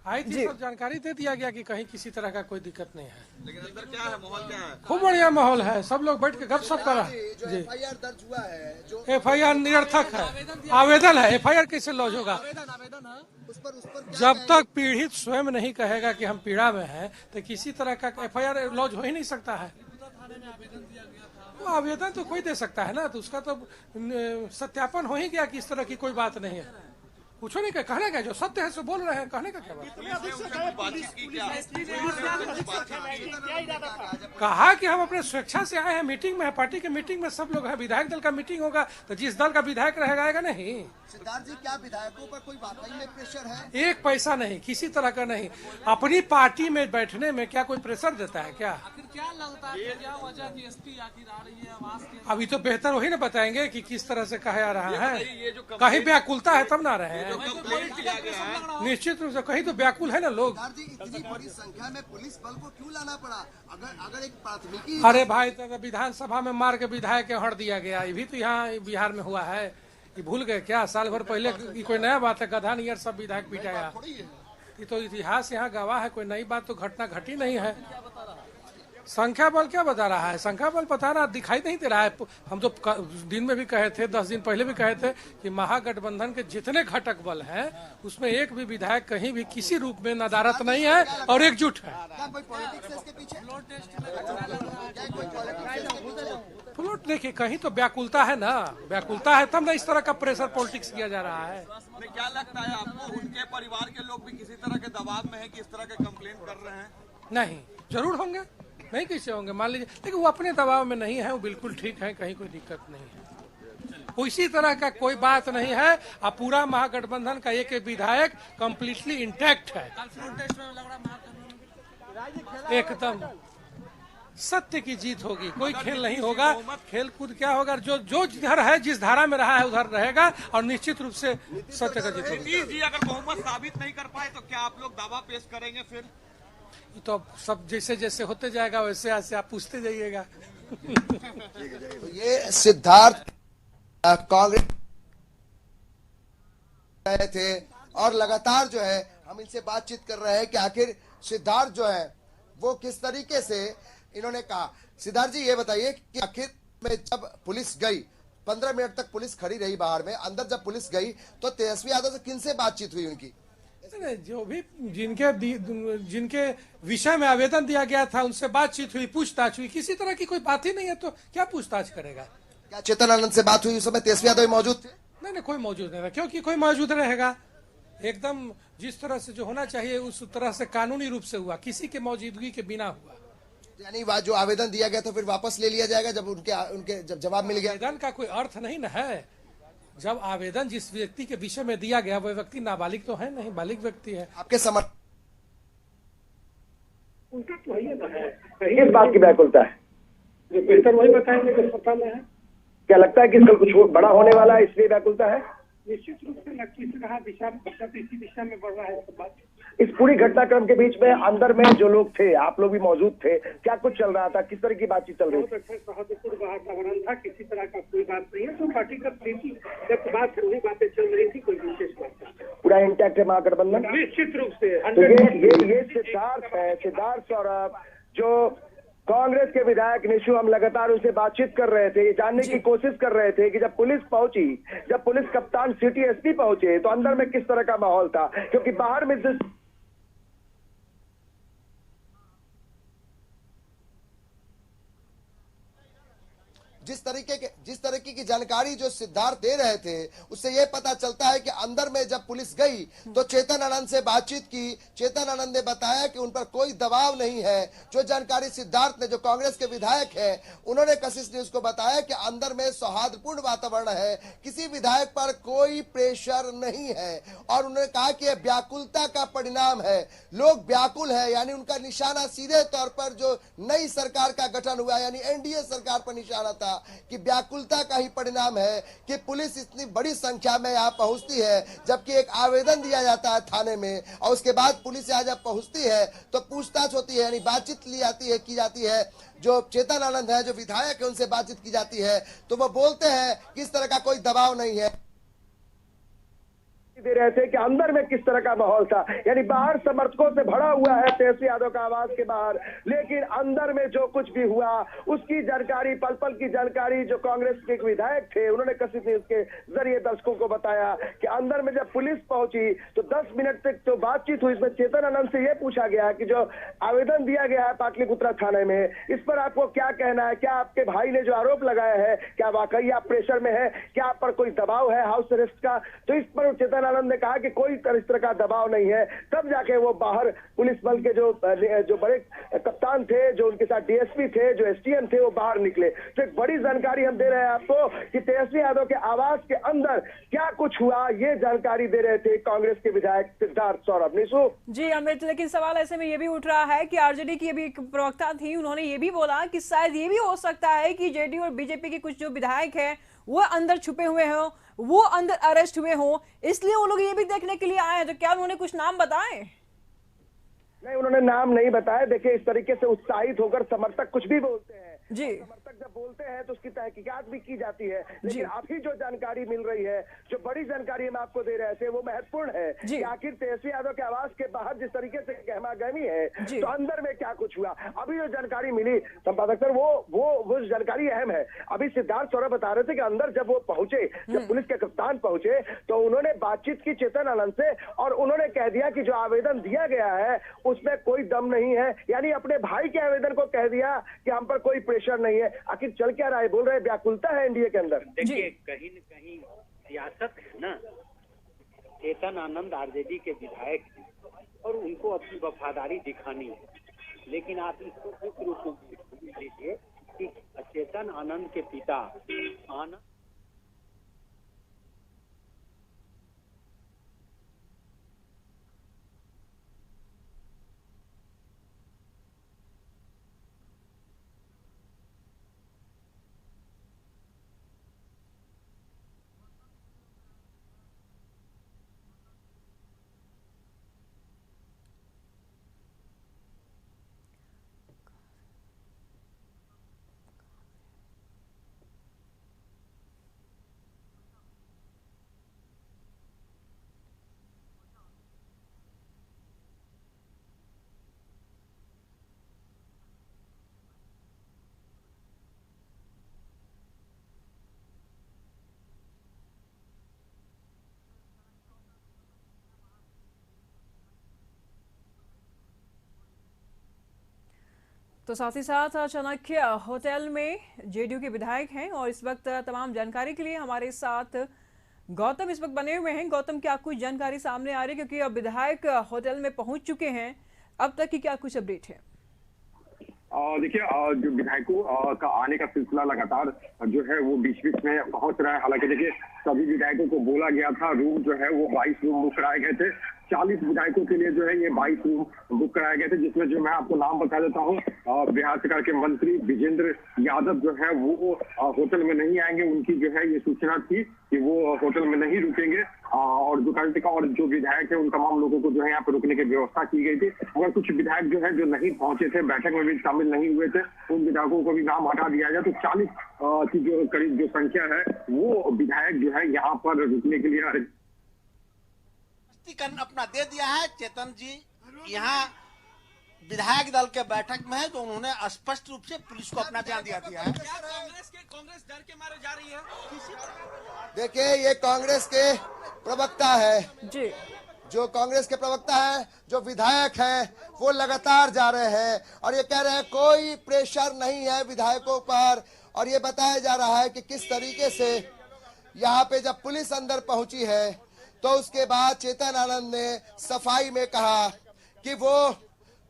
आई थी, सब जानकारी दे दिया गया कि कहीं किसी तरह का कोई दिक्कत नहीं है। लेकिन अंदर क्या है, माहौल क्या है? खूब बढ़िया माहौल है, सब लोग बैठ के गपशप कर रहे हैं। जो एफआईआर दर्ज हुआ है, जो एफआईआर निरर्थक है, आवेदन है, एफआईआर कैसे लॉन्च होगा? उस पर जब तक पीड़ित स्वयं नहीं कहेगा कि हम पीड़ा में हैं, तो किसी तरह का एफआईआर लॉन्च हो ही नहीं सकता है। वो आवेदन तो कोई दे सकता है ना, तो उसका तो सत्यापन हो ही गया कि इस तरह की कोई बात नहीं है। कुछ नहीं कह, कहने का जो सत्य है सो बोल रहे हैं, कहने का क्या बात? कहा कि हम अपने स्वेच्छा से आए हैं, मीटिंग में है, पार्टी के मीटिंग में सब लोग हैं, विधायक दल का मीटिंग होगा तो जिस दल का विधायक रहेगा आएगा नहीं। सिद्धार्थ जी, क्या विधायकों पर कोई वाकई में प्रेशर है? एक पैसा नहीं, किसी तरह का नहीं। अपनी पार्टी में बैठने में क्या कोई प्रेशर देता है क्या? आखिर क्या लगता है, क्या वजह की एसपी आखिर आ रही है आवाज के? अभी तो बेहतर वही ना बताएंगे कि किस तरह से कहा जा रहा है। कहीं व्याकुलता है तब ना रहे हैं, निश्चित रूप से कहीं तो व्याकुल है ना लोग। सिद्धार्थ जी, इतनी बड़ी संख्या में पुलिस बल को क्यों लाना पड़ा? अगर एक प्राथमिकी, अरे भाई, तो विधानसभा में मार के विधायक के हट दिया गया, ये भी तो यहाँ बिहार में हुआ है। ये भूल गए क्या? साल भर पहले की कोई नया बात है? गधा नियर सब विधायक पिटाया, ये तो इतिहास यहाँ गवाह है, कोई नई बात तो घटना घटी नहीं है। संख्या बल क्या बता रहा है? संख्या बल बता रहा, दिखाई नहीं दे रहा है। हम तो दिन में भी कहे थे, 10 दिन पहले भी कहे थे कि महागठबंधन के जितने घटक बल हैं उसमें एक भी विधायक कहीं भी किसी रूप में नदारत नहीं है और एकजुट है। फ्लोट देखिए, कहीं तो व्याकुलता है ना, व्याकुलता है तब ना इस तरह का प्रेशर पॉलिटिक्स किया जा रहा है। क्या लगता है आपको, उनके परिवार के लोग भी किसी तरह के दबाव में है कि इस तरह के कंप्लेन कर रहे हैं? नहीं, जरूर होंगे, नहीं कैसे होंगे मान लीजिए, लेकिन वो अपने दबाव में नहीं है, वो बिल्कुल ठीक है, कहीं कोई दिक्कत नहीं है, इसी तरह का कोई बात नहीं है। अब पूरा महागठबंधन का एक विधायक कंप्लीटली इंटैक्ट है, एकदम सत्य की जीत होगी, कोई खेल नहीं होगा। खेल कूद क्या होगा? जो जिधर है, जिस धारा में रहा है उधर रहेगा और निश्चित रूप से सत्य का जीत होगी। नीतीश जी अगर बहुमत साबित नहीं कर पाए तो क्या आप लोग दावा पेश करेंगे फिर? तो सब जैसे जैसे होते जाएगा वैसे ऐसे आप पूछते जाइएगा। तो ये सिद्धार्थ कांग्रेस रहे थे और लगातार जो है हम इनसे बातचीत कर रहे हैं कि आखिर सिद्धार्थ जो है वो किस तरीके से, इन्होंने कहा। सिद्धार्थ जी, ये बताइए कि आखिर में जब पुलिस गई, 15 मिनट तक पुलिस खड़ी रही बाहर में, अंदर जब पुलिस गई तो तेजस्वी यादव से किन से बातचीत हुई उनकी? जो भी जिनके विषय में आवेदन दिया गया था उनसे बातचीत हुई, पूछताछ हुई, किसी तरह की कोई बात ही नहीं है तो क्या पूछताछ करेगा? क्या चेतन आनंद से बात हुई? उस समय तेजस्वी यादव मौजूद थे? नहीं, कोई मौजूद नहीं था, क्योंकि कोई मौजूद रहेगा? एकदम जिस तरह से जो होना चाहिए उस तरह से कानूनी रूप से हुआ, किसी के मौजूदगी के बिना हुआ। यानी जो आवेदन दिया गया था फिर वापस ले लिया जाएगा जब उनके जब जवाब मिल गया? आवेदन का कोई अर्थ नहीं न है। जब आवेदन जिस व्यक्ति के विषय में दिया गया वह व्यक्ति नाबालिग तो है नहीं, बालिग व्यक्ति है। आपके समर्थ उनका तो है, इस बात की व्याकुलता है, जो बेहतर वही बताएंगे जो सत्ता में है। क्या लगता है कि इसका कुछ बड़ा होने वाला है, इसलिए व्याकुलता है? निश्चित रूप से लक्ष्य रहा दिशा, इसी दिशा में बढ़ रहा है सब बात। इस पूरी घटनाक्रम के बीच में अंदर में जो लोग थे, आप लोग भी मौजूद थे, क्या कुछ चल रहा था, किस तरह की बातचीत चल रही थी? सौहार्दपूर्ण वातावरण था, किसी तरह का कोई बात नहीं है। तो पार्टी का बात है, वही बातें चल रही थी, कोई विशेष बात नहीं। पूरा इंटैक्ट है महागठबंधन, निश्चित रूप से। तो ये सिद्धार्थ है, सिद्धार्थ सौरभ, जो कांग्रेस के विधायक निशु, हम लगातार उनसे बातचीत कर रहे थे, ये जानने की कोशिश कर रहे थे कि जब पुलिस पहुंची, जब पुलिस कप्तान सिटी एसपी पहुंचे तो अंदर में किस तरह का माहौल था, क्योंकि बाहर में जिस तरीके की जानकारी जो सिद्धार्थ दे रहे थे उससे यह पता चलता है कि अंदर में जब पुलिस गई तो चेतन आनंद से बातचीत की। चेतन आनंद ने बताया कि उन पर कोई दबाव नहीं है। जो जानकारी सिद्धार्थ ने, जो कांग्रेस के विधायक है, उन्होंने कशिश न्यूज को बताया कि अंदर में सौहार्दपूर्ण वातावरण है, किसी विधायक पर कोई प्रेशर नहीं है। और उन्होंने कहा कि यह व्याकुलता का परिणाम है, लोग व्याकुल है, यानी उनका निशाना सीधे तौर पर जो नई सरकार का गठन हुआ यानी एनडीए सरकार पर निशाना था कि व्याकुलता का ही परिणाम है कि पुलिस इतनी बड़ी संख्या में यहाँ पहुंचती है, जबकि एक आवेदन दिया जाता है थाने में और उसके बाद पुलिस यहाँ जब पहुंचती है तो पूछताछ होती है, यानी बातचीत की जाती है। जो चेतन आनंद है, जो विधायक है, उनसे बातचीत की जाती है तो वो बोलते हैं कि इस तरह का कोई दबाव नहीं है। दे रहे थे कि अंदर में किस तरह का माहौल था, यानी बाहर समर्थकों से भरा हुआ है तेजस्वी यादव का आवास के बाहर, लेकिन अंदर में जो कुछ भी हुआ उसकी जानकारी, पल पल की जानकारी जो कांग्रेस के एक विधायक थे उन्होंने कशिश न्यूज के जरिए दर्शकों को बताया कि अंदर में जब पुलिस पहुंची तो 10 मिनट तक जो बातचीत हुई, इसमें चेतन आनंद से यह पूछा गया कि जो आवेदन दिया गया है पाटलिपुत्रा थाने में, इस पर आपको क्या कहना है, क्या आपके भाई ने जो आरोप लगाया है क्या वाकई आप प्रेशर में है, क्या आप पर कोई दबाव है हाउस अरेस्ट का? तो इस पर चेतन आनंद ने कहा कि कोई इस तरह का दबाव नहीं है। तब जाके वो बाहर पुलिस बल के जो बड़े कप्तान थे, जो उनके साथ डीएसपी थे, जो एसडीएम थे, वो बाहर निकले। तो एक बड़ी जानकारी हम दे रहे हैं आपको कि तेजस्वी यादव के आवास के अंदर क्या कुछ हुआ, ये जानकारी दे रहे थे कांग्रेस के विधायक सिद्धार्थ सौरभ। निशु जी अमृत, लेकिन सवाल ऐसे में ये भी उठ रहा है कि आरजेडी की अभी एक प्रवक्ता थी, उन्होंने ये भी बोला कि शायद ये भी हो सकता है कि जेडीयू और बीजेपी के कुछ जो विधायक हैं वो अंदर छुपे हुए हों, वो अंदर अरेस्ट हुए हों, इसलिए वो लोग ये भी देखने के लिए आए हैं। तो क्या उन्होंने कुछ नाम बताए? नहीं, उन्होंने नाम नहीं बताया। देखिए, इस तरीके से उत्साहित होकर समर्थक कुछ भी बोलते हैं जी, समर्थक जब बोलते हैं तो उसकी तहकीकात भी की जाती है, लेकिन अभी जो जानकारी मिल रही है, जो बड़ी जानकारी हम आपको दे रहे थे, वो महत्वपूर्ण है कि आखिर तेजस्वी यादव के आवास के बाहर जिस तरीके से गहमागहमी है तो अंदर में क्या कुछ हुआ। अभी जो जानकारी मिली संपादक सर, वो जानकारी अहम है। अभी सिद्धार्थ सौरभ बता रहे थे कि अंदर जब वो पहुंचे, जब पुलिस के कप्तान पहुंचे तो उन्होंने बातचीत की चेतन आनंद से और उन्होंने कह दिया कि जो आवेदन दिया गया है उसमें कोई दम नहीं है, यानी अपने भाई के आवेदन को कह दिया कि हम पर कोई प्रेशर नहीं है। आखिर चल क्या रहा है, बोल रहे व्याकुलता है एनडीए के अंदर। देखिए, कहीं न कहीं सियासत है ना। चेतन आनंद आरजेडी के विधायक हैं और उनको अपनी वफादारी दिखानी है, लेकिन आप इसको इस रूप में लीजिए कि चेतन आनंद के पिता आनंद तो साथ ही साथ चाणक्य होटल में जेडीयू के विधायक हैं और इस वक्त तमाम जानकारी के लिए हमारे साथ गौतम इस वक्त बने हुए हैं। गौतम, क्या कुछ जानकारी सामने आ रही है, क्योंकि अब विधायक होटल में पहुंच चुके हैं, अब तक की क्या कुछ अपडेट है? देखिए, जो विधायकों का आने का सिलसिला लगातार जो है वो बीच बीच में पहुंच रहा है। हालांकि देखिए, सभी विधायकों को बोला गया था, रूम जो है वो 22 रूम बुक कराए गए थे। 40 विधायकों के लिए जो है ये 22 रूम बुक कराए गए थे, जिसमें जो मैं आपको नाम बता देता हूँ, बिहार सरकार के मंत्री विजेंद्र यादव जो है वो होटल में नहीं आएंगे। उनकी जो है ये सूचना थी कि वो होटल में नहीं रुकेंगे और जो कार्यकर्ता और जो विधायक है उन तमाम लोगों को जो है यहाँ पर रुकने की व्यवस्था की गई थी। मगर कुछ विधायक जो है जो नहीं पहुंचे थे, बैठक में भी शामिल नहीं हुए थे, उन विधायकों को भी नाम हटा दिया गया। तो 40 की जो करीब जो संख्या है वो विधायक जो है यहाँ पर रुकने के लिए स्पष्टीकरण अपना दे दिया है। चेतन जी यहाँ विधायक दल के बैठक में है तो उन्होंने स्पष्ट रूप से पुलिस को अपना बयान दिया है। कांग्रेस डर के मारे जा रही है। देखिए, ये कांग्रेस के प्रवक्ता है जी, जो कांग्रेस के प्रवक्ता है, जो विधायक हैं, वो लगातार जा रहे हैं और ये कह रहे हैं कोई प्रेशर नहीं है विधायकों पर। और ये बताया जा रहा है कि किस तरीके से यहाँ पे जब पुलिस अंदर पहुंची है तो उसके बाद चेतन आनंद ने सफाई में कहा कि वो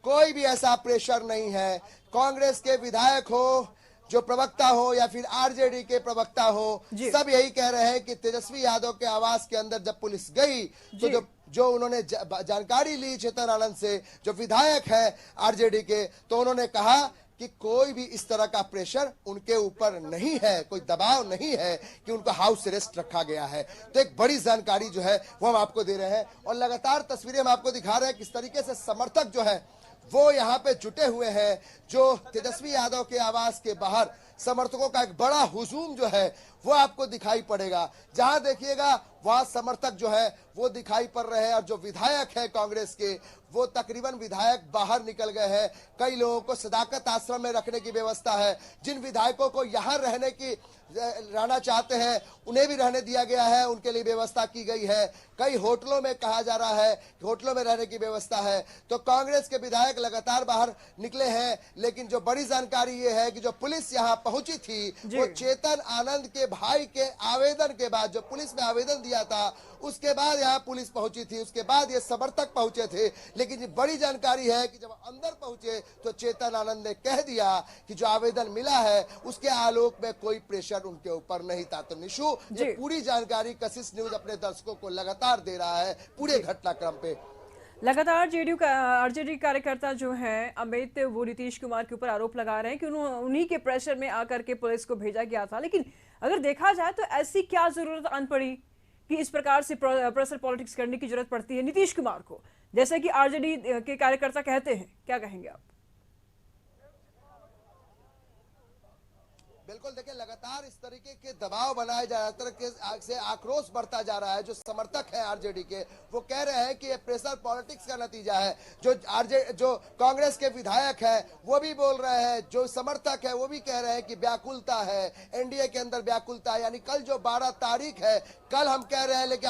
कोई भी ऐसा प्रेशर नहीं है। कांग्रेस के विधायक हो, जो प्रवक्ता हो या फिर आरजेडी के प्रवक्ता हो, सब यही कह रहे हैं कि तेजस्वी यादव के आवास के अंदर जब पुलिस गई तो जो उन्होंने जानकारी ली चेतन आनंद से, जो विधायक है आरजेडी के, तो उन्होंने कहा कि कोई भी इस तरह का प्रेशर उनके ऊपर नहीं है, कोई दबाव नहीं है कि उनको हाउस अरेस्ट रखा गया है। तो एक बड़ी जानकारी जो है वो हम आपको दे रहे हैं और लगातार तस्वीरें हम आपको दिखा रहे हैं किस तरीके से समर्थक जो है वो यहाँ पे जुटे हुए हैं, जो तेजस्वी यादव के आवास के बाहर समर्थकों का एक बड़ा हुजूम जो है वो आपको दिखाई पड़ेगा। जहां देखिएगा वहां समर्थक जो है वो दिखाई पड़ रहे हैं और जो विधायक है कांग्रेस के वो तकरीबन विधायक बाहर निकल गए हैं। कई लोगों को सदाकत आश्रम में रखने की व्यवस्था है। जिन विधायकों को यहाँ रहना चाहते हैं उन्हें भी रहने दिया गया है, उनके लिए व्यवस्था की गई है। कई होटलों में कहा जा रहा है कि होटलों में रहने की व्यवस्था है। तो कांग्रेस के विधायक लगातार बाहर निकले हैं, लेकिन जो बड़ी जानकारी ये है कि जो पुलिस यहाँ पहुंची थी वो चेतन आनंद के भाई के आवेदन के बाद, जो पुलिस में आवेदन दिया था उसके बाद यहाँ पुलिस पहुंची थी, उसके बाद ये समर्थक पहुंचे थे। लेकिन ये बड़ी जानकारी है कि जब अंदर पहुंचे तो चेतन आनंद ने कह दिया कि जो आवेदन मिला है उसके आलोक में कोई प्रेशर उनके ऊपर नहीं था। तो निशु, ये पूरी जानकारी कशिश न्यूज अपने दर्शकों को लगातार दे रहा है पूरे घटनाक्रम पे। लगातार जेडीयू का आरजेडी कार्यकर्ता जो हैं अमित, वो नीतीश कुमार के ऊपर आरोप लगा रहे हैं कि उन्हीं के प्रेशर में आकर के पुलिस को भेजा गया था। लेकिन अगर देखा जाए तो ऐसी क्या जरूरत आन पड़ी कि इस प्रकार से प्रेशर पॉलिटिक्स करने की जरूरत पड़ती है नीतीश कुमार को, जैसे कि आरजेडी के कार्यकर्ता कहते हैं? क्या कहेंगे आप? बिल्कुल, देखिए लगातार इस तरीके के दबाव बनाए जा रहे हैं, से आक्रोश बढ़ता जा रहा है। जो समर्थक है आरजेडी के वो कह रहे हैं कि ये प्रेशर पॉलिटिक्स का नतीजा है। जो कांग्रेस के विधायक है वो भी बोल रहे हैं, जो समर्थक है वो भी कह रहे हैं कि व्याकुलता है, एनडीए के अंदर व्याकुलता है। यानी कल जो 12 तारीख है, कल हम कह रहे हैं लेकिन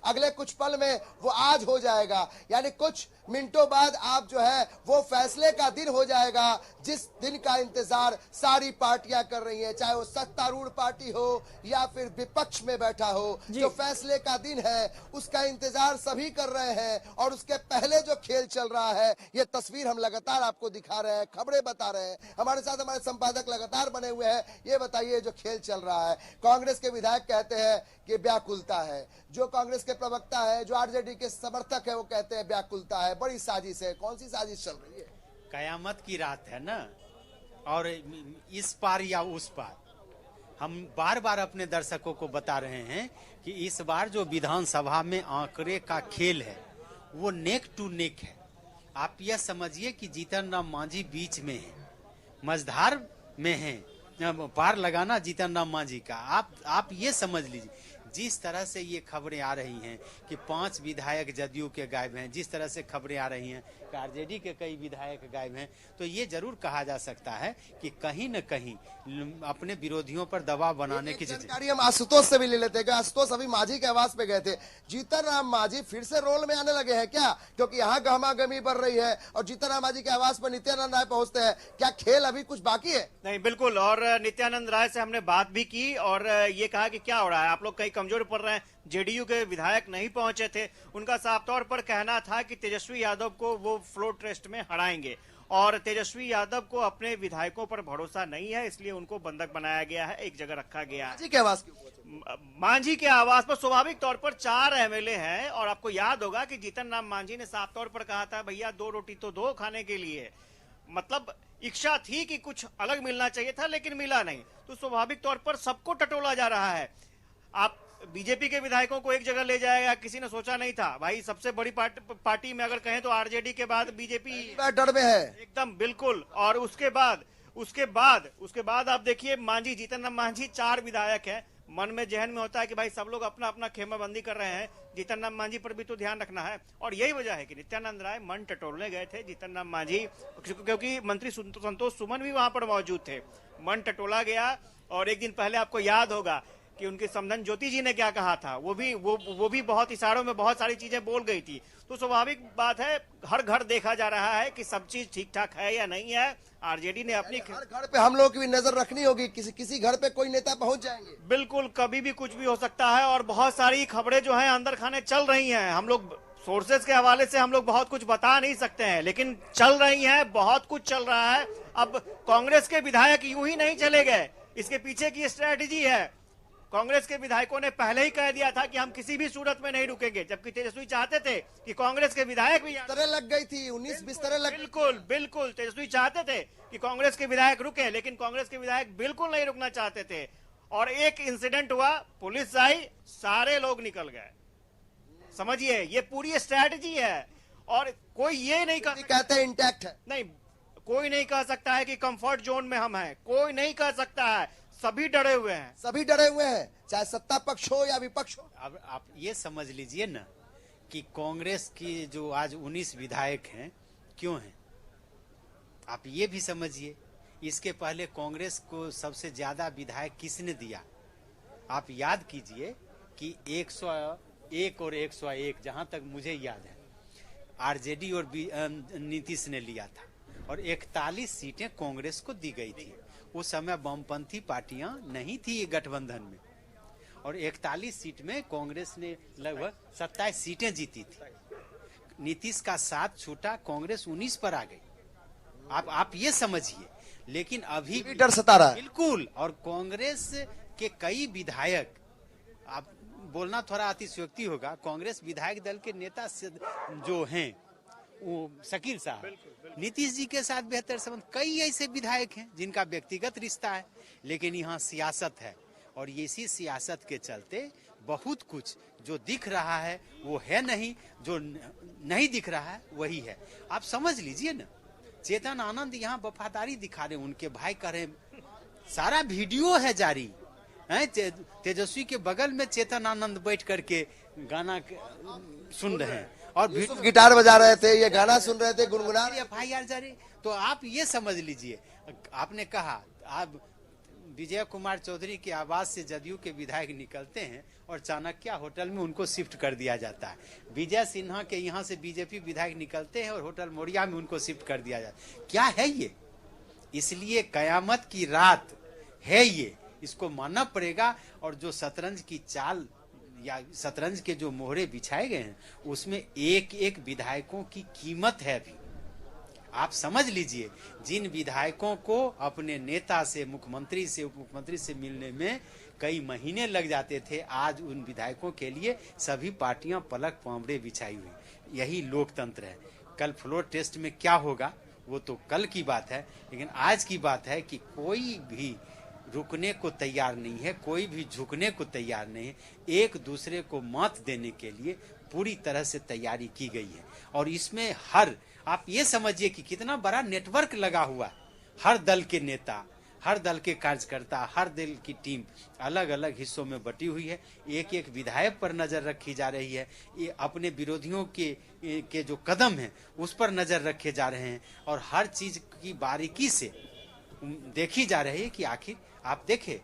अगले कुछ पल में वो आज हो जाएगा। यानी कुछ मिनटों बाद आप जो है वो फैसले का दिन हो जाएगा, जिस दिन का इंतजार सारी पार्टियां कर रही हैं, चाहे वो सत्तारूढ़ पार्टी हो या फिर विपक्ष में बैठा हो। जो फैसले का दिन है उसका इंतजार सभी कर रहे हैं और उसके पहले जो खेल चल रहा है ये तस्वीर हम लगातार आपको दिखा रहे हैं, खबरें बता रहे हैं। हमारे साथ हमारे संपादक लगातार बने हुए हैं। ये बताइए जो खेल चल रहा है, कांग्रेस के विधायक कहते हैं कि व्याकुलता है, जो कांग्रेस के प्रवक्ता है, जो आरजेडी के समर्थक है वो कहते हैं व्याकुलता है, बड़ी साजिश है। कौन सी साजिश चल रही है? कयामत की रात है ना, और इस पार या उस पार हम बार बार अपने दर्शकों को बता रहे हैं कि इस बार जो विधानसभा में आंकड़े का खेल है वो नेक टू नेक है। आप यह समझिए कि जीतन राम मांझी बीच में है, मझधार में है, पार लगाना जीतन राम मांझी का। आप ये समझ लीजिए, जिस तरह से ये खबरें आ रही हैं कि 5 विधायक जदयू के गायब हैं, जिस तरह से खबरें आ रही हैं कि आरजेडी के कई विधायक गायब हैं, तो ये जरूर कहा जा सकता है कि कहीं न कहीं अपने विरोधियों पर दबाव बनाने की जानकारी हम आशुतोष से भी ले लेते हैं। आशुतोष, अभी मांझी के आवास पे गए थे, जीतन राम मांझी फिर से रोल में आने लगे हैं क्या? क्योंकि यहाँ गहमागहमी बढ़ रही है और जीतन राम मांझी के आवास पर नित्यानंद राय पहुंचते हैं। क्या खेल अभी कुछ बाकी है? नहीं, बिल्कुल। और नित्यानंद राय से हमने बात भी की और ये कहा कि क्या हो रहा है, आप लोग कहीं कमजोर पड़ रहे हैं। जेडीयू के विधायक नहीं पहुंचे थे, उनका साफ तौर पर कहना था कि तेजस्वी यादव को वो फ्लोर टेस्ट में हराएंगे और तेजस्वी यादव को अपने विधायकों पर भरोसा नहीं है, इसलिए उनको बंधक बनाया गया है, एक जगह रखा गया है। मांझी के आवास पर स्वाभाविक तौर पर 4 एमएलए हैं और आपको याद होगा कि जीतन राम मांझी ने साफ तौर पर कहा था भैया 2 रोटी तो दो खाने के लिए। मतलब इच्छा थी कि कुछ अलग मिलना चाहिए था लेकिन मिला नहीं, तो स्वाभाविक तौर पर सबको टटोला जा रहा है। आप बीजेपी के विधायकों को एक जगह ले जाएगा, किसी ने सोचा नहीं था। भाई सबसे बड़ी पार्टी में अगर कहें तो आरजेडी के बाद बीजेपी डर में है एकदम, बिल्कुल। और उसके बाद आप देखिए मांझी, जीतन राम मांझी 4 विधायक है। मन में जहन में होता है कि भाई सब लोग अपना अपना खेमाबंदी कर रहे हैं, जीतन राम मांझी पर भी तो ध्यान रखना है। और यही वजह है कि नित्यानंद राय मन टटोलने गए थे जीतन राम मांझी, क्योंकि मंत्री संतोष सुमन भी वहां पर मौजूद थे। मन टटोला गया और एक दिन पहले आपको याद होगा कि उनके समधन ज्योति जी ने क्या कहा था, वो भी बहुत इशारों में बहुत सारी चीजें बोल गई थी। तो स्वाभाविक बात है, हर घर देखा जा रहा है कि सब चीज ठीक ठाक है या नहीं है। आरजेडी ने अपनी हर घर पे हम लोग की भी नजर रखनी होगी, किसी घर पे कोई नेता पहुंच जाएंगे। बिल्कुल, कभी भी कुछ भी हो सकता है और बहुत सारी खबरें जो है अंदर खाने चल रही हैं। हम लोग सोर्सेज के हवाले से हम लोग बहुत कुछ बता नहीं सकते हैं, लेकिन चल रही है, बहुत कुछ चल रहा है। अब कांग्रेस के विधायक यूं ही नहीं चले गए, इसके पीछे की स्ट्रेटेजी है। कांग्रेस के विधायकों ने पहले ही कह दिया था कि हम किसी भी सूरत में नहीं रुकेंगे, जबकि तेजस्वी चाहते थे कि कांग्रेस के विधायक भी लग गई थी 19 बिस्तरे लग। बिल्कुल तेजस्वी चाहते थे कि कांग्रेस के विधायक रुके, लेकिन कांग्रेस के विधायक बिल्कुल नहीं रुकना चाहते थे। और एक इंसिडेंट हुआ, पुलिस आई, सारे लोग निकल गए। समझिए, ये पूरी स्ट्रैटेजी है और कोई ये नहीं कहते इंटैक्ट है। नहीं, कोई नहीं कह सकता है कि कंफर्ट जोन में हम हैं, कोई नहीं कह सकता है, सभी डरे हुए हैं, सभी डरे हुए हैं, चाहे सत्ता पक्ष हो या विपक्ष हो। अब आप ये समझ लीजिए ना कि कांग्रेस की जो आज 19 विधायक हैं क्यों हैं, आप ये भी समझिए। इसके पहले कांग्रेस को सबसे ज्यादा विधायक किसने दिया? आप याद कीजिए कि 101 और 101 जहां तक मुझे याद है आरजेडी और नीतीश ने लिया था, और 41 सीटें कांग्रेस को दी गई थी। उस समय वामपंथी पार्टियां नहीं थी गठबंधन में, और 41 सीट में कांग्रेस ने लगभग 27 सीटें जीती थी। नीतीश का साथ छूटा, कांग्रेस 19 पर आ गई। आप ये समझिए। लेकिन अभी डर सता रहा है बिल्कुल, और कांग्रेस के कई विधायक, आप बोलना थोड़ा अतिशयोक्ति होगा, कांग्रेस विधायक दल के नेता जो हैं वो शकील साहब, नीतीश जी के साथ बेहतर संबंध, कई ऐसे विधायक हैं जिनका व्यक्तिगत रिश्ता है, लेकिन यहाँ सियासत है, और इसी सियासत के चलते बहुत कुछ जो दिख रहा है वो है नहीं, जो नहीं दिख रहा है वही है। आप समझ लीजिए ना, चेतन आनंद यहाँ वफादारी दिखा रहे, उनके भाई कह रहे, सारा वीडियो है जारी है, तेजस्वी के बगल में चेतन आनंद बैठ करके गाना सुन रहे हैं और गिटार बजा रहे थे, ये गाना सुन रहे थे, गुनगुना रहे। FIR जारी। तो आप ये समझ लीजिए, आपने कहा आप विजय कुमार चौधरी के आवास से जदयू के विधायक निकलते हैं और चाणक्य होटल में उनको शिफ्ट कर दिया जाता है। विजय सिन्हा के यहाँ से बीजेपी विधायक निकलते हैं और होटल मोरिया में उनको शिफ्ट कर दिया जाता है। क्या है ये? इसलिए कयामत की रात है ये, इसको मानना पड़ेगा। और जो शतरंज की चाल या शतरंज के जो मोहरे बिछाए गए हैं उसमें एक एक विधायकों की कीमत है भी। आप समझ लीजिए, जिन विधायकों को अपने नेता से, मुख्यमंत्री से, उप मुख्यमंत्री से मिलने में कई महीने लग जाते थे, आज उन विधायकों के लिए सभी पार्टियां पलक पांवड़े बिछाई हुई। यही लोकतंत्र है। कल फ्लोर टेस्ट में क्या होगा वो तो कल की बात है, लेकिन आज की बात है कि कोई भी रुकने को तैयार नहीं है, कोई भी झुकने को तैयार नहीं है। एक दूसरे को मात देने के लिए पूरी तरह से तैयारी की गई है। और इसमें आप ये समझिए कि कितना बड़ा नेटवर्क लगा हुआ है। हर दल के नेता, हर दल के कार्यकर्ता, हर दल की टीम अलग अलग हिस्सों में बटी हुई है। एक एक विधायक पर नजर रखी जा रही है। ये अपने विरोधियों के जो कदम हैं उस पर नजर रखे जा रहे हैं, और हर चीज की बारीकी से देखी जा रही है कि आखिर आप देखे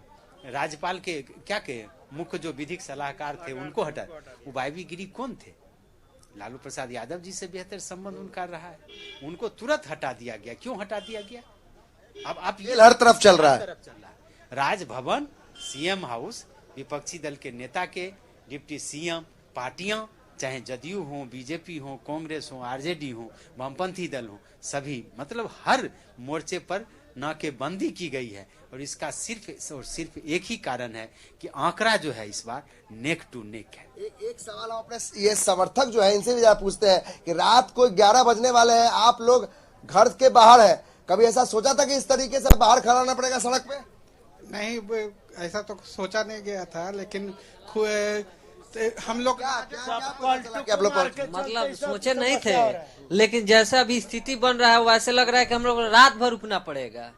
राज्यपाल के क्या के मुख्य जो विधिक सलाहकार थे उनको हटा, वो वायवी गिरी कौन थे? लालू प्रसाद यादव जी से बेहतर संबंध उनका रहा है, उनको तुरंत हटा दिया गया। क्यों हटा दिया गया? अब आप ये हर तरफ चल रहा है। राजभवन, सीएम हाउस, विपक्षी दल के नेता के, डिप्टी सीएम, पार्टियां, चाहे जदयू हो, बीजेपी हो, कांग्रेस हो, आरजेडी हो, वामपंथी दल हो, सभी मतलब हर मोर्चे पर नाकेबंदी की गई है। और इसका सिर्फ और सिर्फ एक ही कारण है कि आंकड़ा जो है इस बार नेक टू नेक है। एक सवाल हम अपने ये समर्थक जो है इनसे भी जरा पूछते हैं कि रात को 11 बजने वाले हैं, आप लोग घर के बाहर है, कभी ऐसा सोचा था कि इस तरीके से बाहर खड़ा रहना पड़ेगा सड़क पे? नहीं, ऐसा तो सोचा नहीं गया था, लेकिन हम लोग मतलब सोचे नहीं थे, लेकिन जैसा अभी स्थिति बन रहा है वैसे लग रहा है कि हम लोग रात भर रुकना पड़ेगा।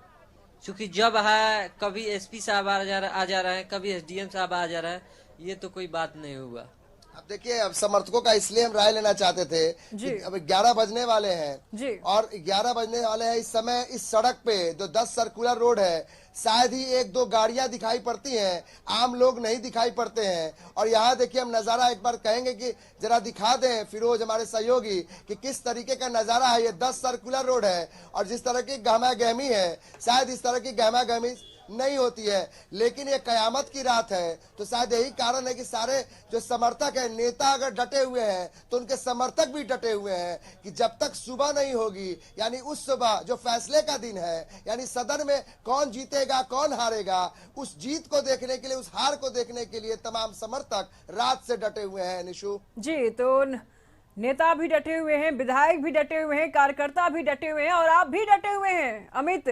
क्योंकि जब है कभी एसपी साहब आ जा रहे हैं, कभी एसडीएम साहब आ जा रहे हैं, ये तो कोई बात नहीं हुआ। अब देखिए, अब समर्थकों का इसलिए हम राय लेना चाहते थे कि अब 11 बजने वाले हैं और 11 बजने वाले हैं। इस समय इस सड़क पे जो 10 सर्कुलर रोड है, शायद ही 1-2 गाड़ियां दिखाई पड़ती हैं, आम लोग नहीं दिखाई पड़ते हैं। और यहाँ देखिए, हम नजारा एक बार कहेंगे कि जरा दिखा दें फिरोज हमारे सहयोगी कि किस तरीके का नजारा है। ये 10 सर्कुलर रोड है और जिस तरह की गहमा गहमी है, शायद इस तरह की गहमा गहमी नहीं होती है, लेकिन ये कयामत की रात है। तो शायद यही कारण है कि सारे जो समर्थक है, नेता अगर डटे हुए हैं तो उनके समर्थक भी डटे हुए हैं कि जब तक सुबह नहीं होगी, यानी उस सुबह जो फैसले का दिन है, यानी सदन में कौन जीतेगा कौन हारेगा, उस जीत को देखने के लिए, उस हार को देखने के लिए तमाम समर्थक रात से डटे हुए हैं। निशु जी, तो नेता भी डटे हुए हैं, विधायक भी डटे हुए हैं, कार्यकर्ता भी डटे हुए हैं और आप भी डटे हुए हैं अमित।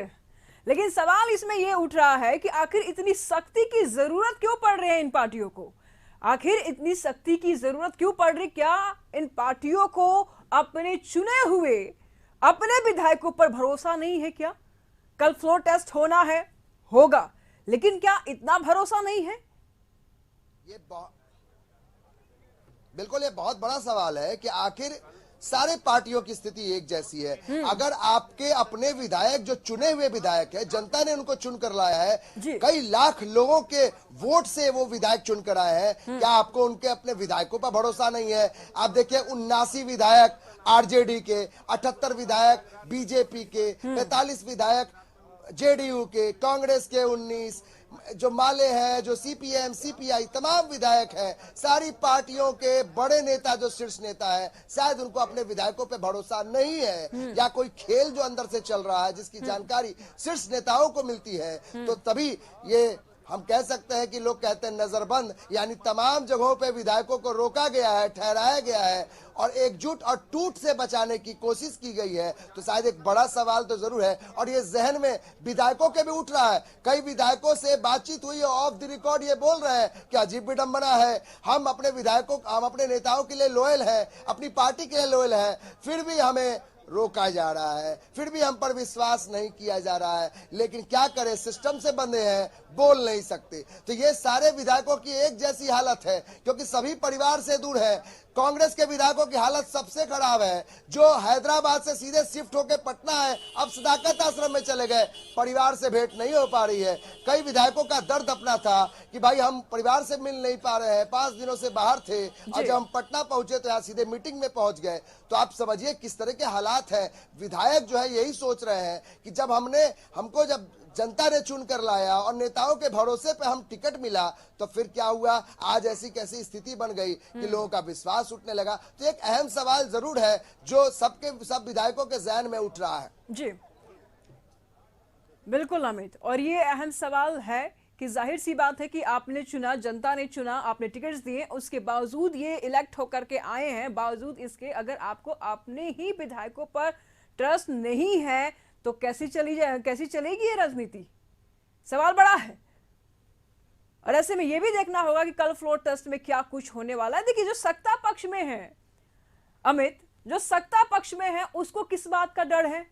लेकिन सवाल इसमें यह उठ रहा है कि आखिर इतनी सख्ती की जरूरत क्यों पड़ रही है इन पार्टियों को? आखिर इतनी सख्ती की जरूरत क्यों पड़ रही? क्या इन पार्टियों को अपने चुने हुए अपने विधायकों पर भरोसा नहीं है क्या? कल फ्लोर टेस्ट होना है, होगा, लेकिन क्या इतना भरोसा नहीं है? बिल्कुल, ये बहुत बड़ा सवाल है कि आखिर सारे पार्टियों की स्थिति एक जैसी है। अगर आपके अपने विधायक जो चुने हुए विधायक है, जनता ने उनको चुनकर लाया है, कई लाख लोगों के वोट से वो विधायक चुनकर आए हैं, क्या आपको उनके अपने विधायकों पर भरोसा नहीं है? आप देखिए 79 विधायक आरजेडी के, 78 विधायक बीजेपी के, 45 विधायक जेडीयू के, कांग्रेस के 19, जो माले हैं, जो सीपीएम सीपीआई तमाम विधायक हैं, सारी पार्टियों के बड़े नेता जो शीर्ष नेता है, शायद उनको अपने विधायकों पे भरोसा नहीं है, या कोई खेल जो अंदर से चल रहा है जिसकी जानकारी शीर्ष नेताओं को मिलती है, तो तभी ये हम कह सकते हैं कि लोग कहते हैं नजरबंद, यानी तमाम जगहों पे विधायकों को रोका गया है, ठहराया गया है और एकजुट और टूट से बचाने की कोशिश की गई है। तो शायद एक बड़ा सवाल तो जरूर है और ये जहन में विधायकों के भी उठ रहा है। कई विधायकों से बातचीत हुई है, ऑफ द रिकॉर्ड ये बोल रहे हैं कि अजीब विडंबना है, हम अपने विधायकों, हम अपने नेताओं के लिए लॉयल हैं, अपनी पार्टी के लिए लॉयल हैं, फिर भी हमें रोका जा रहा है, फिर भी हम पर विश्वास नहीं किया जा रहा है। लेकिन क्या करें, सिस्टम से बंधे हैं, बोल नहीं सकते। तो ये सारे विधायकों की एक जैसी हालत है, क्योंकि सभी परिवार से दूर है। कांग्रेस के विधायकों की हालत सबसे खराब है, जो हैदराबाद से सीधे शिफ्ट होकर पटना है, अब सदाकत आश्रम में चले गए, परिवार से भेंट नहीं हो पा रही है। कई विधायकों का दर्द अपना था कि भाई हम परिवार से मिल नहीं पा रहे हैं, 5 दिनों से बाहर थे और जब हम पटना पहुंचे तो यहाँ सीधे मीटिंग में पहुंच गए। तो आप समझिए किस तरह के हालात है। विधायक जो है यही सोच रहे हैं कि जब हमको जब जनता ने चुन कर लाया और नेताओं के भरोसे पे हम टिकट मिला, तो फिर क्या हुआ, आज ऐसी कैसी स्थिति बन गई कि लोगों का विश्वास उठने लगा। तो एक अहम सवाल जरूर है जो सब विधायकों के ज़हन में उठ रहा है। जी बिल्कुल अमित, और ये अहम सवाल है कि जाहिर सी बात है कि आपने चुना, जनता ने चुना, आपने टिकट्स दिए, उसके बावजूद ये इलेक्ट होकर के आए हैं, बावजूद इसके अगर आपको अपने ही विधायकों पर ट्रस्ट नहीं है तो कैसी चलेगी ये राजनीति? सवाल बड़ा है। और ऐसे में ये भी देखना होगा कि कल फ्लोर टेस्ट में क्या कुछ होने वाला है। देखिए, जो सत्ता पक्ष में है अमित, जो सत्ता पक्ष में है उसको किस बात का डर है?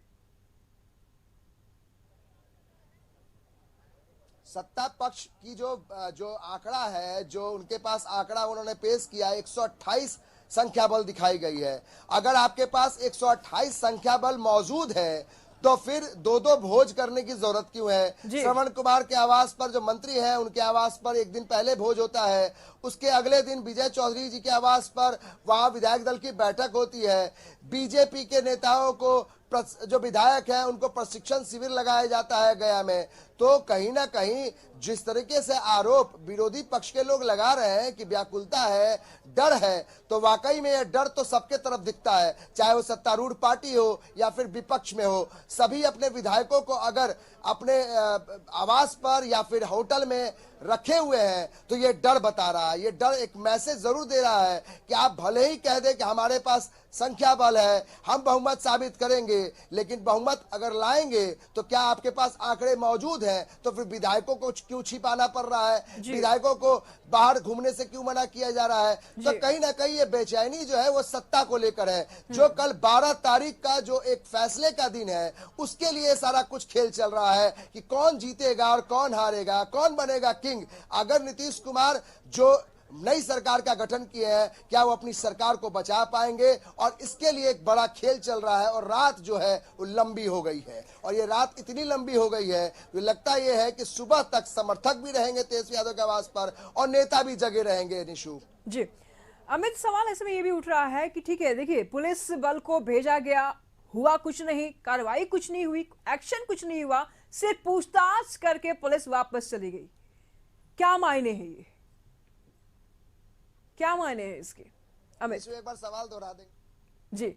सत्ता पक्ष की जो आंकड़ा है, जो उनके पास आंकड़ा उन्होंने पेश किया, 128 संख्या बल दिखाई गई है। अगर आपके पास 128 संख्या बल मौजूद है तो फिर 2-2 भोज करने की जरूरत क्यों है? श्रवण कुमार के आवास पर जो मंत्री हैं उनके आवास पर एक दिन पहले भोज होता है, उसके अगले दिन विजय चौधरी जी के आवास पर वहां विधायक दल की बैठक होती है। बीजेपी के नेताओं को जो विधायक हैं उनको प्रशिक्षण शिविर लगाया जाता है गया में। तो कहीं ना कहीं जिस तरीके से आरोप विरोधी पक्ष के लोग लगा रहे हैं कि व्याकुलता है, डर है, तो वाकई में यह डर तो सबके तरफ दिखता है, चाहे वो सत्तारूढ़ पार्टी हो या फिर विपक्ष में हो। सभी अपने विधायकों को अगर अपने आवास पर या फिर होटल में रखे हुए हैं तो ये डर बता रहा है, ये डर एक मैसेज जरूर दे रहा है कि आप भले ही कह दे कि हमारे पास संख्या बल है, हम बहुमत साबित करेंगे, लेकिन बहुमत अगर लाएंगे तो क्या आपके पास आंकड़े मौजूद हैं? तो फिर विधायकों को क्यों छिपाना पड़ रहा है, विधायकों को बाहर घूमने से क्यों मना किया जा रहा है? तो कहीं ना कहीं ये बेचैनी जो है वो सत्ता को लेकर है। जो कल 12 तारीख का जो एक फैसले का दिन है उसके लिए सारा कुछ खेल चल रहा है कि कौन जीतेगा और कौन हारेगा, कौन बनेगा किंग। अगर नीतीश कुमार जो नई सरकार का गठन किए हैं, क्या वो अपनी सरकार को बचा पाएंगे? और इसके लिए एक बड़ा खेल चल रहा है और रात जो है वो लंबी हो गई है। और ये रात इतनी लंबी हो गई है, लगता ये है कि सुबह तक समर्थक भी रहेंगे तेजस्वी यादव के आवास पर और नेता भी जगे रहेंगे। निशु जी अमित, सवाल ऐसे में ये भी उठ रहा है कि ठीक है, देखिए पुलिस बल को भेजा गया, हुआ कुछ नहीं, कार्रवाई कुछ नहीं हुई, एक्शन कुछ नहीं हुआ, सिर्फ पूछताछ करके पुलिस वापस चली गई। क्या मायने हैं ये, क्या मायने हैं इसके? अमित एक बार सवाल दोहरा देंगे। जी,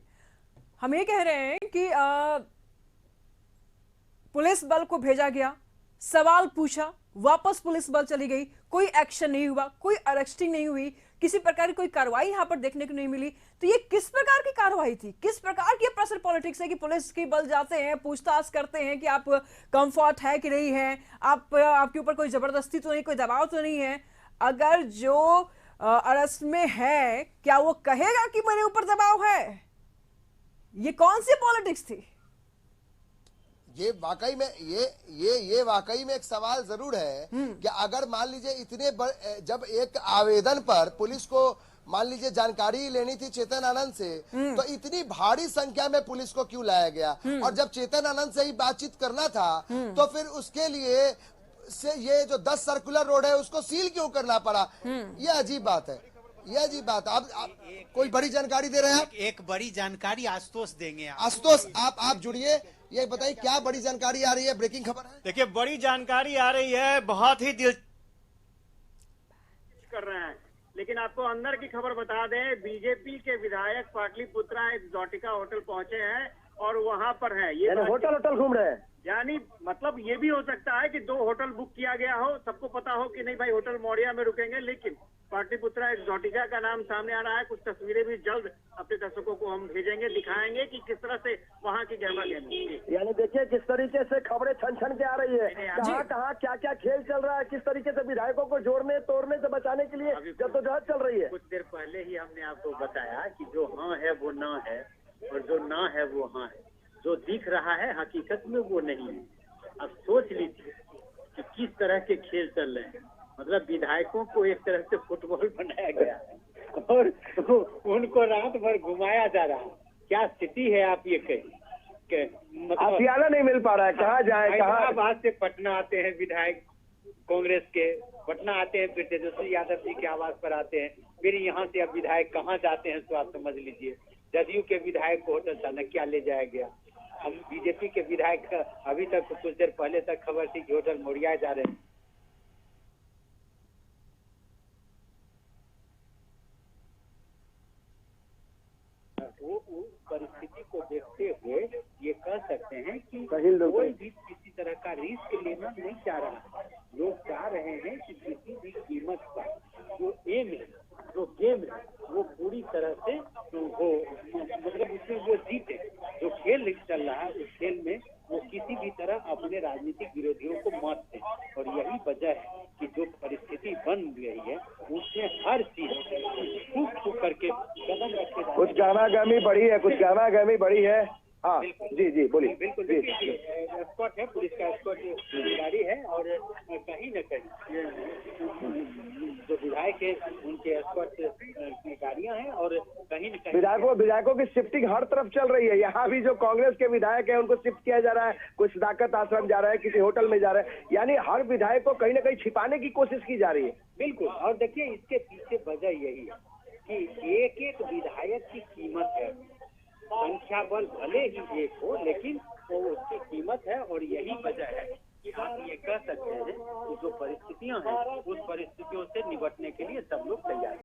हम ये कह रहे हैं कि पुलिस बल को भेजा गया, सवाल पूछा, वापस पुलिस बल चली गई, कोई एक्शन नहीं हुआ, कोई अरेस्टिंग नहीं हुई, किसी प्रकार की कोई कार्रवाई यहां पर देखने को नहीं मिली। तो ये किस प्रकार की कार्रवाई थी? किस प्रकार की प्रेशर पॉलिटिक्स है कि पुलिस के बल जाते हैं, पूछताछ करते हैं कि आप कंफर्ट है कि नहीं है, आपके ऊपर कोई जबरदस्ती तो नहीं, कोई दबाव तो नहीं है। अगर जो अरेस्ट में है, क्या वो कहेगा कि मेरे ऊपर दबाव है? ये कौन सी पॉलिटिक्स थी? ये वाकई में ये वाकई में एक सवाल जरूर है कि अगर मान लीजिए जब एक आवेदन पर पुलिस को मान लीजिए जानकारी लेनी थी चेतन आनंद से, तो इतनी भारी संख्या में पुलिस को क्यों लाया गया? और जब चेतन आनंद से ही बातचीत करना था तो फिर उसके लिए से ये जो 10 सर्कुलर रोड है उसको सील क्यों करना पड़ा? ये अजीब बात है, ये अजीब बात। आप कोई बड़ी जानकारी दे रहे हैं? एक बड़ी जानकारी आशुतोष देंगे। आशुतोष आप जुड़िए, ये बताइए क्या बड़ी जानकारी आ रही है? ब्रेकिंग खबर है। देखिए, बड़ी जानकारी आ रही है, बहुत ही दिल कर रहे हैं। लेकिन आपको अंदर की खबर बता दें, बीजेपी के विधायक पाटलिपुत्रा एक्सोटिका होटल पहुंचे हैं और वहां पर है ये होटल घूम रहे हैं। यानी मतलब ये भी हो सकता है कि 2 होटल बुक किया गया हो, सबको पता हो कि नहीं भाई होटल मौर्या में रुकेंगे, लेकिन पाटलिपुत्रा एक्सोटिका का नाम सामने आ रहा है। कुछ तस्वीरें भी जल्द अपने दर्शकों को हम भेजेंगे, दिखाएंगे कि किस तरह से वहाँ की गहमा गहमी। यानी देखिए किस तरीके से खबरें छन छन के आ रही है, कहाँ क्या क्या खेल चल रहा है, किस तरीके से विधायकों को जोड़ने तोड़ने से बचाने के लिए जद्दोजहद चल रही है। कुछ देर पहले ही हमने आपको बताया कि जो हाँ है वो ना है और जो ना है वो हाँ है। जो दिख रहा है हकीकत में वो नहीं है। अब सोच लीजिए कि किस तरह के खेल चल रहे हैं। मतलब विधायकों को एक तरह से फुटबॉल बनाया गया है और उनको रात भर घुमाया जा रहा है। क्या स्थिति है आप ये कहिए? मतलब आशियाना नहीं मिल पा रहा है, कहाँ जाए कहाँ। हैदराबाद से पटना आते हैं विधायक कांग्रेस के, पटना आते हैं, फिर तेजस्वी यादव जी के आवास पर आते हैं, फिर यहाँ से अब विधायक कहाँ जाते हैं तो आप समझ लीजिए। जदयू के विधायक को होटल चाणक्य ले जाया गया। हम बीजेपी के विधायक अभी तक कुछ देर पहले तक खबर थी कि होटल मौर्या जा रहे हैं। वो परिस्थिति को देखते हुए ये कह सकते हैं कि कोई भी किसी तरह का रिस्क लेना नहीं चाह रहा है। लोग चाह रहे हैं कि किसी भी कीमत पर जो एम है, जो गेम है, वो पूरी तरह से हो, मतलब उसमें वो जीते। जो खेल चल रहा है उस खेल में वो किसी भी तरह अपने राजनीतिक विरोधियों को मात दे। और यही वजह है कि जो परिस्थिति बन गई है उसमें हर चीज फूक करके कदम रखे। कुछ गहमा-गहमी बढ़ी है, कुछ गहमा-गहमी बढ़ी है। हाँ जी बोलिए। बिल्कुल एस्कॉर्ट है, पुलिस का एस्कॉर्ट गाड़ी है और कहीं न कहीं जो विधायक है उनके एस्कॉर्ट गाड़ियां हैं और कहीं न कहीं विधायकों की शिफ्टिंग हर तरफ चल रही है। यहाँ भी जो कांग्रेस के विधायक है उनको शिफ्ट किया जा रहा है, कुछ सदाकत आश्रम जा रहा है, किसी होटल में जा रहा है। यानी हर विधायक को कहीं न कहीं छिपाने की कोशिश की जा रही है। बिल्कुल। और देखिए इसके पीछे वजह यही है कि एक एक विधायक की कीमत है। संख्या बल भले ही एक हो लेकिन वो उसकी कीमत है और यही वजह है कि आप ये कह सकते हैं कि जो परिस्थितियां हैं उस परिस्थितियों से निपटने के लिए सब लोग तैयार हैं।